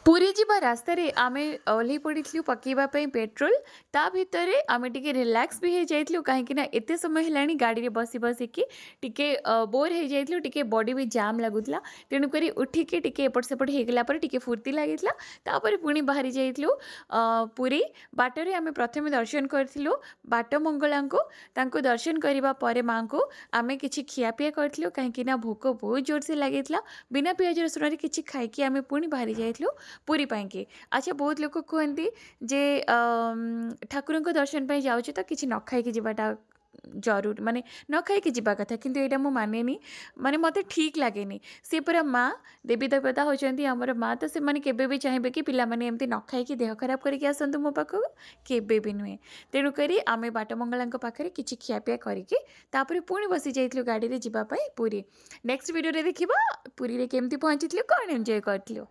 पुरी जीवा रास्तार आम ओह्ल पड़ी पकेवा पेट्रोल ता भितर आम टे रिलैक्स भी हो जाइलु कहीं एत समय है गाड़ी में बसी बसिकी टिके बोर हो जाइलु टिके बॉडी भी जाम लगुला तेणुक उठिकी टिके एपट सेपट होगला टिके फुर्ती लगी पुणी बाहरी जाइलु पुरी बाटर आम प्रथम दर्शन करूँ बाट मंगला को दर्शन करने माँ को आम कि खियापिया करूँ कहीं भोक बहुत जोर से लगी बिना पियाज रसुण किसी खाई आम पुणी बाहरी जाइलु पुरी पाइंकी। अच्छा बहुत लोग कहते जे ठाकुर दर्शन पर जाऊँ तो किसी न खाई जावाटा जरूर माने न खाई जावा कथा किंतु यहाँ मुझे मानेनी माने मत ठीक लगे सी पूरा माँ देवी देवता होती आमर माँ तो से केवे भी चाहिए कि पिला माने एमती न खाई देह खराब करके आसतु मो पाखक केवे भी नुहे तेणुक आम बाटमंगला पाखे किसी खियापिया करके पुणी बसी जाइलु गाड़ी में जावाई पुरी नेक्स्ट वीडियो देखा पुरी केमती पहुँची कौन एंजॉय करूँ।